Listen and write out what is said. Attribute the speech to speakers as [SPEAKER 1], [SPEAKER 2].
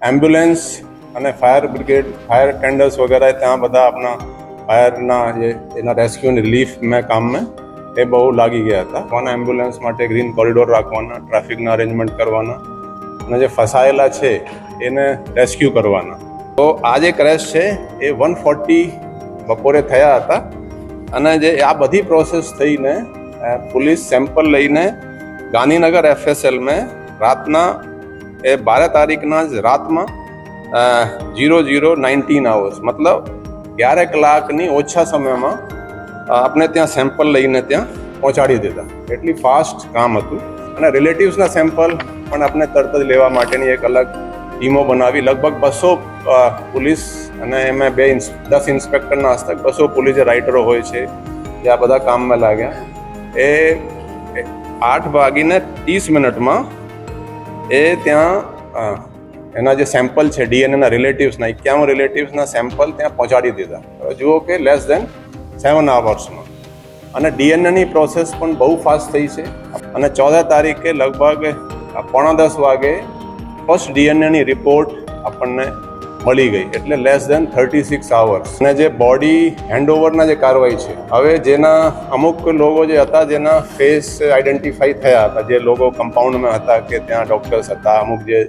[SPEAKER 1] Ambulance અને fire brigade, fire tenders વગેરે ત્યાં બધા આપણા ફાયરના જે એના રેસ્ક્યુ અને રિલીફ કામ મેં એ બહુ લાગી ગયા હતા. કોના એમ્બ્યુલન્સ માટે ગ્રીન કોરિડોર રાખવાના, ટ્રાફિકના અરેન્જમેન્ટ કરવાના અને જે ફસાયેલા છે એને રેસ્ક્યુ કરવાના. તો આ જે ક્રેશ છે એ 1:40 બપોરે થયા હતા અને જે આ બધી પ્રોસેસ થઈને પોલીસ સેમ્પલ લઈને ગાંધીનગર FSL મેં રાતના એ 12 તારીખના જ રાતમાં 00:19 hours મતલબ 11 કલાકની ઓછા સમયમાં આપણે ત્યાં સેમ્પલ લઈને ત્યાં પહોંચાડી દીધા. એટલી ફાસ્ટ કામ હતું. અને રિલેટિવ્સના સેમ્પલ પણ આપણે તરત જ લેવા માટેની એક અલગ ટીમો બનાવી. લગભગ 200 પોલીસ અને એમાં 10 ઇન્સ્પેક્ટરના હસ્તક 200 પોલીસ જે રાઇટરો હોય છે જે આ બધા કામમાં લાગ્યા. એ 8:30 એ ત્યાં એના જે સેમ્પલ છે DNAના રિલેટિવ્સના 51 રિલેટિવ્સના સેમ્પલ ત્યાં પહોંચાડી દીધા. જુઓ કે લેસ દેન 7 hours અને DNAની પ્રોસેસ પણ બહુ ફાસ્ટ થઈ છે. અને 14 તારીખે લગભગ 9:45 વાગે ફર્સ્ટ DNAની રિપોર્ટ આપણને મળી ગઈ. એટલે લેસ દેન 36 hours. અને જે બોડી હેન્ડઓવરના જે કાર્યવાહી છે, હવે જેના અમુક લોકો જે હતા જેના ફેસ આઈડેન્ટિફાઈ થયા હતા, જે લોકો કમ્પાઉન્ડમાં હતા કે ત્યાં ડૉક્ટર્સ હતા, અમુક જે